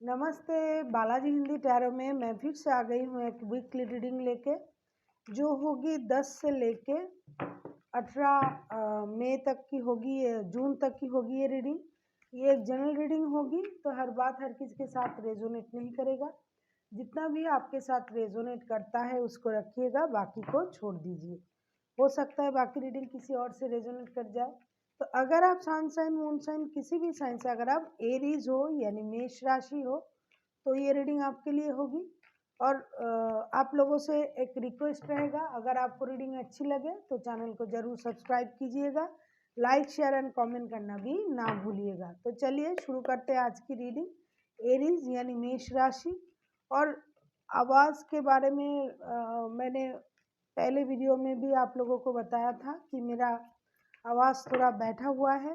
नमस्ते। बालाजी हिंदी टैरो में मैं फिर से आ गई हूँ एक वीकली रीडिंग लेके, जो होगी 10 से लेके 18 मई तक की होगी, जून तक की होगी ये रीडिंग। ये एक जनरल रीडिंग होगी, तो हर बात हर किसी के साथ रेजोनेट नहीं करेगा। जितना भी आपके साथ रेजोनेट करता है उसको रखिएगा, बाकी को छोड़ दीजिए। हो सकता है बाकी रीडिंग किसी और से रेजोनेट कर जाए। तो अगर आप सन साइन मून साइन किसी भी साइन से, अगर आप एरीज हो यानी मेष राशि हो, तो ये रीडिंग आपके लिए होगी। और आप लोगों से एक रिक्वेस्ट रहेगा, अगर आपको रीडिंग अच्छी लगे तो चैनल को जरूर सब्सक्राइब कीजिएगा, लाइक शेयर एंड कमेंट करना भी ना भूलिएगा। तो चलिए शुरू करते हैं आज की रीडिंग। एरीज यानी मेष राशि। और आवाज़ के बारे में मैंने पहले वीडियो में भी आप लोगों को बताया था कि मेरा आवाज़ थोड़ा बैठा हुआ है,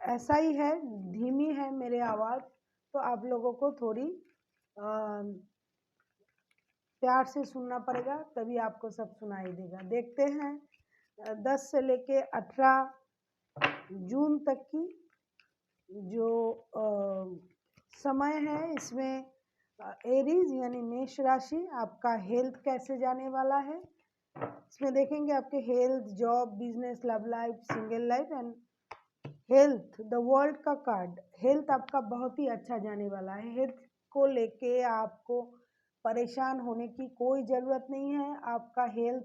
ऐसा ही है, धीमी है मेरी आवाज़, तो आप लोगों को थोड़ी प्यार से सुनना पड़ेगा, तभी आपको सब सुनाई देगा। देखते हैं 10 से लेके 18 जून तक की जो समय है, इसमें एरीज यानी मेष राशि आपका हेल्थ कैसे जाने वाला है। इसमें देखेंगे आपके health, job, business, love life, single life and health. The world का कार्ड, हेल्थ आपका बहुत ही अच्छा जाने वाला है। हेल्थ को लेके आपको परेशान होने की कोई ज़रूरत नहीं है। आपका हेल्थ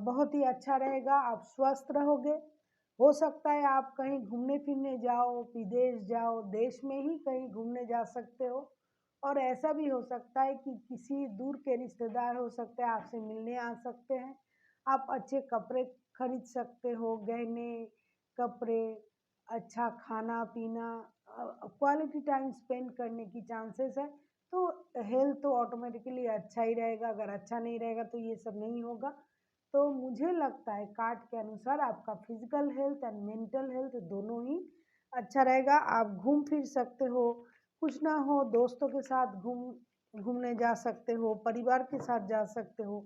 बहुत ही अच्छा रहेगा, आप स्वस्थ रहोगे। हो सकता है आप कहीं घूमने फिरने जाओ, विदेश जाओ, देश में ही कहीं घूमने जा सकते हो। और ऐसा भी हो सकता है कि किसी दूर के रिश्तेदार हो सकते हैं आपसे मिलने आ सकते हैं। आप अच्छे कपड़े खरीद सकते हो, गहने, कपड़े, अच्छा खाना पीना, क्वालिटी टाइम स्पेंड करने की चांसेस है। तो हेल्थ तो ऑटोमेटिकली अच्छा ही रहेगा, अगर अच्छा नहीं रहेगा तो ये सब नहीं होगा। तो मुझे लगता है कार्ड के अनुसार आपका physical health and mental health दोनों ही अच्छा रहेगा। आप घूम फिर सकते हो, कुछ ना हो दोस्तों के साथ घूमने जा सकते हो, परिवार के साथ जा सकते हो,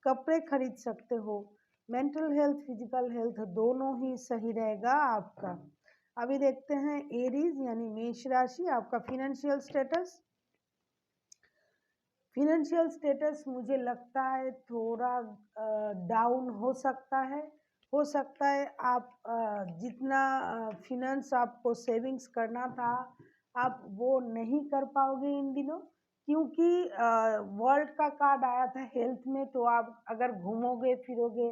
कपड़े खरीद सकते हो। मेंटल हेल्थ, फिजिकल हेल्थ दोनों ही सही रहेगा आपका। अभी देखते हैं एरीज यानी मेष राशि, आपका फिनेंशियल स्टेटस। फिनेंशियल स्टेटस मुझे लगता है थोड़ा डाउन हो सकता है। हो सकता है आप जितना फिनेंस आपको सेविंग्स करना था, आप वो नहीं कर पाओगे इन दिनों, क्योंकि वर्ल्ड का कार्ड आया था हेल्थ में। तो आप अगर घूमोगे फिरोगे,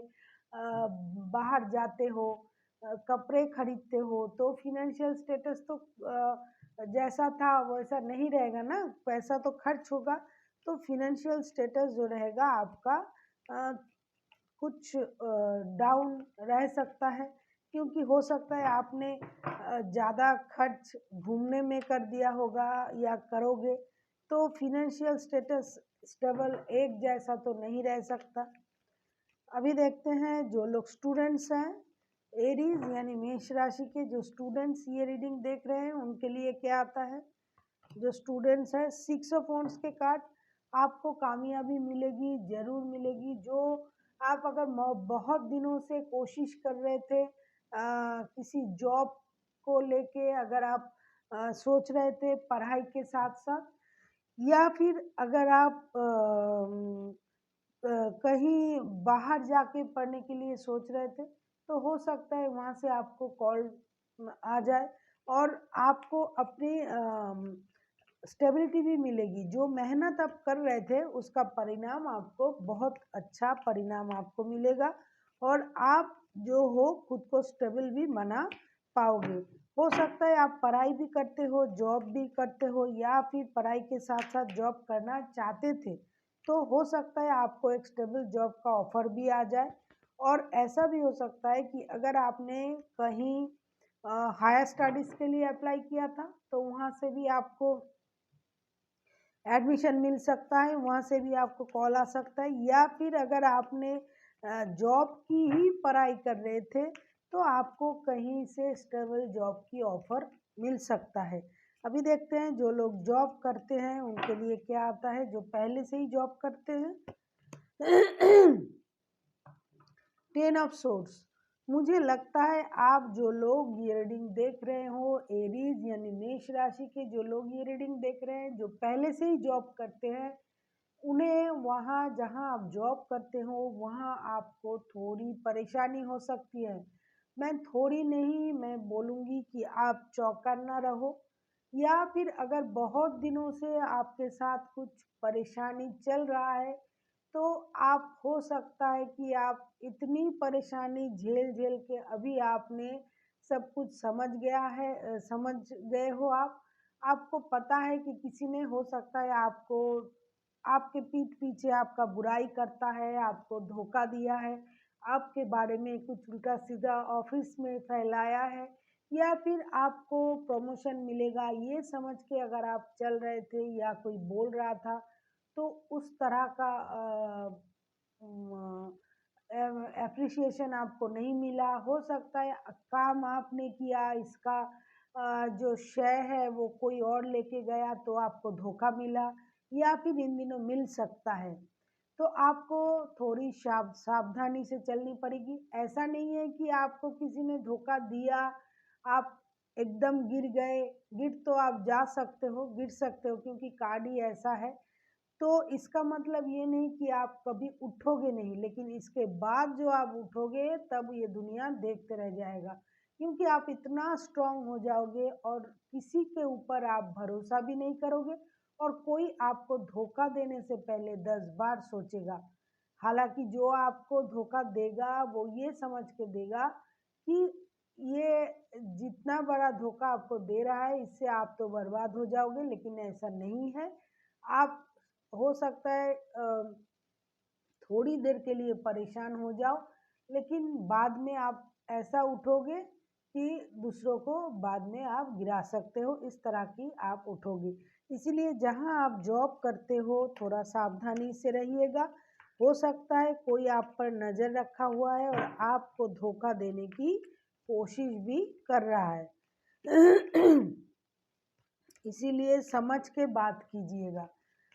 बाहर जाते हो, कपड़े खरीदते हो, तो फिनेंशियल स्टेटस तो जैसा था वैसा नहीं रहेगा ना, पैसा तो खर्च होगा। तो फिनेंशियल स्टेटस जो रहेगा आपका कुछ डाउन रह सकता है, क्योंकि हो सकता है आपने ज़्यादा खर्च घूमने में कर दिया होगा या करोगे। तो फिनेंशियल स्टेटस स्टेबल एक जैसा तो नहीं रह सकता। अभी देखते हैं जो लोग स्टूडेंट्स हैं, एरीज यानी मेष राशि के जो स्टूडेंट्स ये रीडिंग देख रहे हैं उनके लिए क्या आता है। जो स्टूडेंट्स हैं, 6 ऑफ वॉन्ड्स के कार्ड, आपको कामयाबी मिलेगी, ज़रूर मिलेगी। जो आप अगर बहुत दिनों से कोशिश कर रहे थे, किसी जॉब को लेके अगर आप सोच रहे थे पढ़ाई के साथ साथ, या फिर अगर आप कहीं बाहर जाके पढ़ने के लिए सोच रहे थे, तो हो सकता है वहाँ से आपको कॉल आ जाए और आपको अपनी स्टेबिलिटी भी मिलेगी। जो मेहनत आप कर रहे थे उसका परिणाम आपको, बहुत अच्छा परिणाम आपको मिलेगा, और आप जो हो खुद को स्टेबल भी बना पाओगे। हो सकता है आप पढ़ाई भी करते हो, जॉब भी करते हो, या फिर पढ़ाई के साथ साथ जॉब करना चाहते थे, तो हो सकता है आपको एक स्टेबल जॉब का ऑफर भी आ जाए। और ऐसा भी हो सकता है कि अगर आपने कहीं हायर स्टडीज़ के लिए अप्लाई किया था, तो वहाँ से भी आपको एडमिशन मिल सकता है, वहाँ से भी आपको कॉल आ सकता है। या फिर अगर आपने जॉब की ही पढ़ाई कर रहे थे, तो आपको कहीं से स्टेबल जॉब की ऑफ़र मिल सकता है। अभी देखते हैं जो लोग जॉब करते हैं उनके लिए क्या आता है, जो पहले से ही जॉब करते हैं। 10 ऑफ सोर्ड्स, मुझे लगता है आप जो लोग ये रीडिंग देख रहे हो, एरीज यानी मेष राशि के जो लोग ये रीडिंग देख रहे हैं, जो पहले से ही जॉब करते हैं, उन्हें वहाँ जहाँ आप जॉब करते हो वहाँ आपको थोड़ी परेशानी हो सकती है। मैं थोड़ी नहीं, मैं बोलूँगी कि आप चौकन्ना रहो, या फिर अगर बहुत दिनों से आपके साथ कुछ परेशानी चल रहा है, तो आप हो सकता है कि आप इतनी परेशानी झेल-झेल के अभी आपने सब कुछ समझ गया है, समझ गए हो आप। आपको पता है कि किसी ने हो सकता है आपको आपके पीठ पीछे आपका बुराई करता है, आपको धोखा दिया है, आपके बारे में कुछ उल्टा-सीधा ऑफ़िस में फैलाया है, या फिर आपको प्रमोशन मिलेगा ये समझ के अगर आप चल रहे थे या कोई बोल रहा था, तो उस तरह का एप्रिसिएशन आपको नहीं मिला। हो सकता है काम आपने किया, इसका जो श्रेय है वो कोई और लेके गया तो आपको धोखा मिला, या फिर इन दिनों मिल सकता है। तो आपको थोड़ी सावधानी से चलनी पड़ेगी। ऐसा नहीं है कि आपको किसी ने धोखा दिया, आप एकदम गिर गए। गिर तो आप जा सकते हो, गिर सकते हो, क्योंकि कार्ड ही ऐसा है। तो इसका मतलब ये नहीं कि आप कभी उठोगे नहीं, लेकिन इसके बाद जो आप उठोगे तब ये दुनिया देखते रह जाएगा, क्योंकि आप इतना स्ट्रांग हो जाओगे और किसी के ऊपर आप भरोसा भी नहीं करोगे, और कोई आपको धोखा देने से पहले 10 बार सोचेगा। हालांकि जो आपको धोखा देगा वो ये समझ के देगा कि ये जितना बड़ा धोखा आपको दे रहा है इससे आप तो बर्बाद हो जाओगे, लेकिन ऐसा नहीं है। आप हो सकता है थोड़ी देर के लिए परेशान हो जाओ, लेकिन बाद में आप ऐसा उठोगे कि दूसरों को बाद में आप गिरा सकते हो, इस तरह की आप उठोगे। इसीलिए जहाँ आप जॉब करते हो थोड़ा सावधानी से रहिएगा। हो सकता है कोई आप पर नज़र रखा हुआ है और आपको धोखा देने की कोशिश भी कर रहा है। इसीलिए समझ के बात कीजिएगा।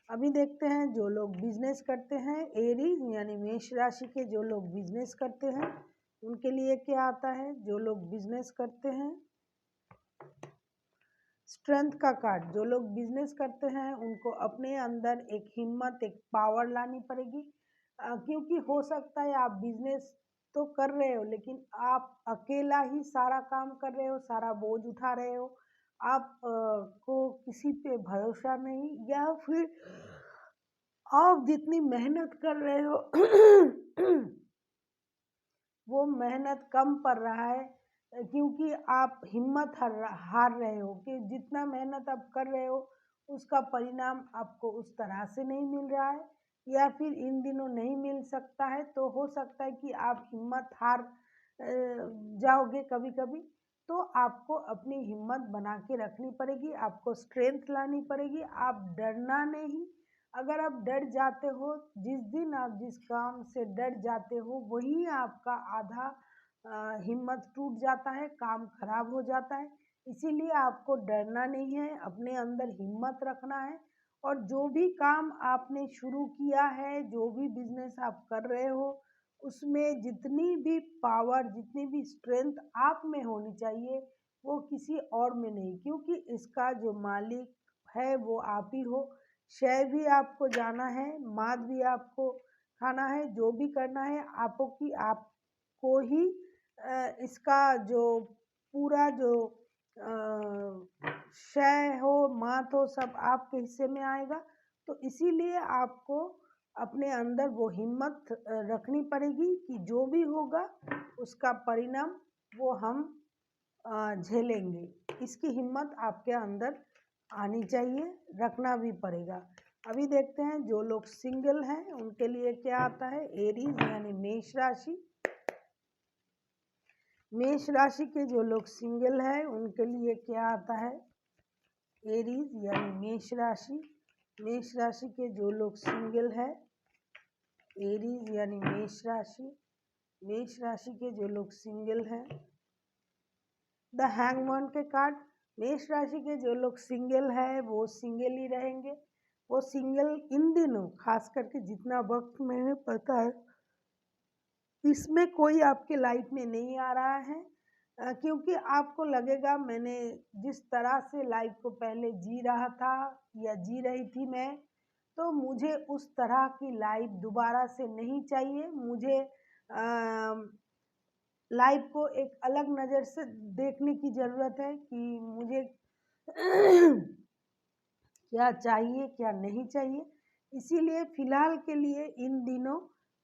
अभी देखते हैं जो लोग बिजनेस करते हैं, एरीज यानी मेष राशि के जो लोग बिजनेस करते हैं उनके लिए क्या आता है। जो लोग बिजनेस करते हैं, स्ट्रेंथ का कार्ड। जो लोग बिजनेस करते हैं उनको अपने अंदर एक हिम्मत, एक पावर लानी पड़ेगी, क्योंकि हो सकता है आप बिजनेस तो कर रहे हो लेकिन आप अकेला ही सारा काम कर रहे हो, सारा बोझ उठा रहे हो, आप को किसी पे भरोसा नहीं, या फिर आप जितनी मेहनत कर रहे हो वो मेहनत कम पड़ रहा है, क्योंकि आप हिम्मत हार रहे हो कि जितना मेहनत आप कर रहे हो उसका परिणाम आपको उस तरह से नहीं मिल रहा है, या फिर इन दिनों नहीं मिल सकता है। तो हो सकता है कि आप हिम्मत हार जाओगे कभी कभी। तो आपको अपनी हिम्मत बना के रखनी पड़ेगी, आपको स्ट्रेंथ लानी पड़ेगी। आप डरना नहीं। अगर आप डर जाते हो, जिस दिन आप जिस काम से डर जाते हो वही आपका आधा हिम्मत टूट जाता है, काम खराब हो जाता है। इसीलिए आपको डरना नहीं है, अपने अंदर हिम्मत रखना है, और जो भी काम आपने शुरू किया है, जो भी बिजनेस आप कर रहे हो, उसमें जितनी भी पावर, जितनी भी स्ट्रेंथ आप में होनी चाहिए वो किसी और में नहीं, क्योंकि इसका जो मालिक है वो आप ही हो। शय भी आपको जाना है, मात भी आपको खाना है, जो भी करना है आपको ही इसका जो पूरा जो शय हो, मात हो, सब आपके हिस्से में आएगा। तो इसीलिए आपको अपने अंदर वो हिम्मत रखनी पड़ेगी कि जो भी होगा उसका परिणाम वो हम झेलेंगे। इसकी हिम्मत आपके अंदर आनी चाहिए, रखना भी पड़ेगा। अभी देखते हैं जो लोग सिंगल हैं उनके लिए क्या आता है। एरीज यानी मेष राशि। मेष राशि के जो लोग सिंगल हैं उनके लिए क्या आता है। एरीज यानी मेष राशि। मेष राशि के जो लोग सिंगल है, एरीज यानी मेष राशि। मेष राशि के जो लोग सिंगल हैं, द हैंगमैन के कार्ड। मेष राशि के जो लोग सिंगल है वो सिंगल ही रहेंगे। वो सिंगल इन दिनों खास करके जितना वक्त मैंने पता है इसमें कोई आपके लाइफ में नहीं आ रहा है, क्योंकि आपको लगेगा मैंने जिस तरह से लाइफ को पहले जी रहा था या जी रही थी मैं, तो मुझे उस तरह की लाइफ दोबारा से नहीं चाहिए। मुझे लाइफ को एक अलग नज़र से देखने की ज़रूरत है कि मुझे क्या चाहिए क्या नहीं चाहिए। इसीलिए फ़िलहाल के लिए इन दिनों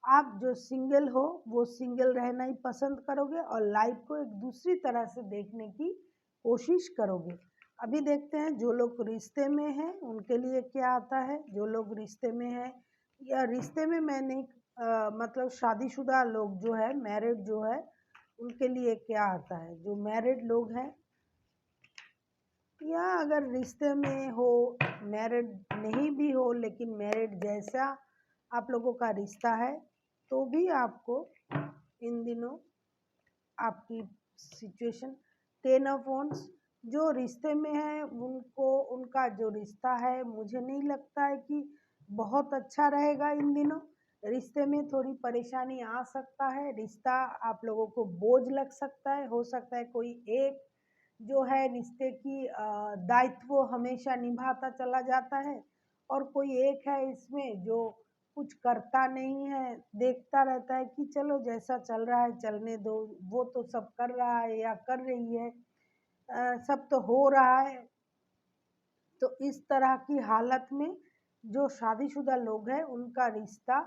आप जो सिंगल हो वो सिंगल रहना ही पसंद करोगे और लाइफ को एक दूसरी तरह से देखने की कोशिश करोगे। अभी देखते हैं जो लोग रिश्ते में हैं उनके लिए क्या आता है। जो लोग रिश्ते में हैं या रिश्ते में मैं नहीं मतलब शादीशुदा लोग जो है, मैरिड जो है, उनके लिए क्या आता है। जो मैरिड लोग हैं या अगर रिश्ते में हो, मैरिड नहीं भी हो लेकिन मैरिड जैसा आप लोगों का रिश्ता है, तो भी आपको इन दिनों आपकी सिचुएशन 10 ऑफ वॉन्ड्स जो रिश्ते में है उनको, उनका जो रिश्ता है मुझे नहीं लगता है कि बहुत अच्छा रहेगा। इन दिनों रिश्ते में थोड़ी परेशानी आ सकता है, रिश्ता आप लोगों को बोझ लग सकता है। हो सकता है कोई एक जो है रिश्ते की दायित्व हमेशा निभाता चला जाता है और कोई एक है इसमें जो कुछ करता नहीं है, देखता रहता है कि चलो जैसा चल रहा है चलने दो, वो तो सब कर रहा है या कर रही है, सब तो हो रहा है। तो इस तरह की हालत में जो शादीशुदा लोग हैं उनका रिश्ता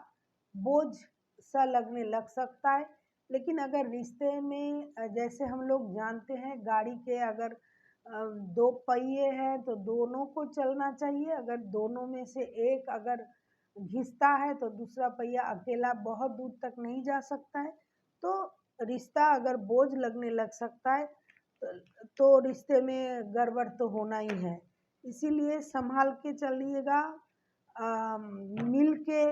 बोझ सा लगने लग सकता है। लेकिन अगर रिश्ते में जैसे हम लोग जानते हैं गाड़ी के अगर दो पहिए हैं तो दोनों को चलना चाहिए। अगर दोनों में से एक अगर घिसता है तो दूसरा पहिया अकेला बहुत दूर तक नहीं जा सकता है। तो रिश्ता अगर बोझ लगने लग सकता है तो रिश्ते में गड़बड़ तो होना ही है। इसीलिए संभाल के चलिएगा, मिल के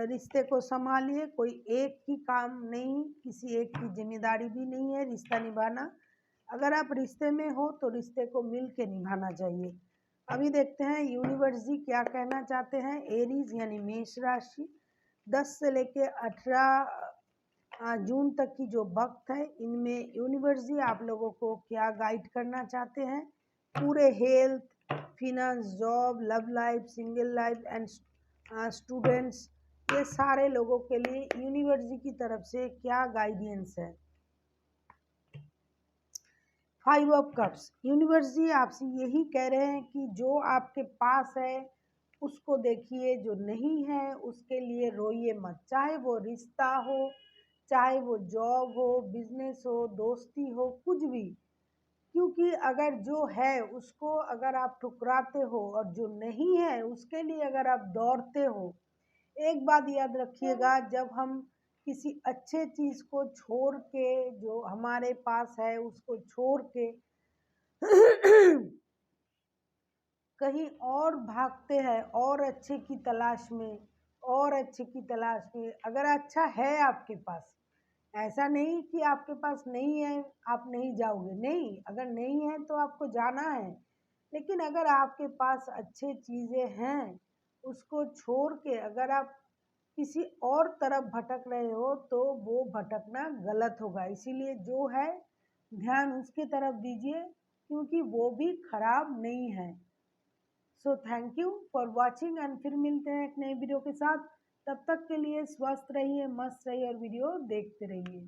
रिश्ते को संभालिए। कोई एक ही काम नहीं, किसी एक की जिम्मेदारी भी नहीं है रिश्ता निभाना। अगर आप रिश्ते में हो तो रिश्ते को मिल के निभाना चाहिए। अभी देखते हैं यूनिवर्स जी क्या कहना चाहते हैं। एरीज यानी मेष राशि 10 से लेके 18 जून तक की जो वक्त है, इनमें यूनिवर्स जी आप लोगों को क्या गाइड करना चाहते हैं। पूरे health, finance, job, love life, single life and students, ये सारे लोगों के लिए यूनिवर्स जी की तरफ से क्या गाइडेंस है। 5 ऑफ कप्स, यूनिवर्स जी आपसे यही कह रहे हैं कि जो आपके पास है उसको देखिए, जो नहीं है उसके लिए रोइए मत। चाहे वो रिश्ता हो, चाहे वो जॉब हो, बिजनेस हो, दोस्ती हो, कुछ भी। क्योंकि अगर जो है उसको अगर आप ठुकराते हो और जो नहीं है उसके लिए अगर आप दौड़ते हो, एक बात याद रखिएगा, जब हम किसी अच्छे चीज को छोड़ के, जो हमारे पास है उसको छोड़ के कहीं और भागते हैं और अच्छे की तलाश में, और अच्छे की तलाश में, अगर अच्छा है आपके पास, ऐसा नहीं कि आपके पास नहीं है आप नहीं जाओगे, नहीं, अगर नहीं है तो आपको जाना है। लेकिन अगर आपके पास अच्छे चीज़ें हैं, उसको छोड़ के अगर आप किसी और तरफ भटक रहे हो तो वो भटकना गलत होगा। इसीलिए जो है ध्यान उसकी तरफ दीजिए, क्योंकि वो भी खराब नहीं है। So thank you for watching and फिर मिलते हैं एक नई वीडियो के साथ। तब तक के लिए स्वस्थ रहिए, मस्त रहिए और वीडियो देखते रहिए।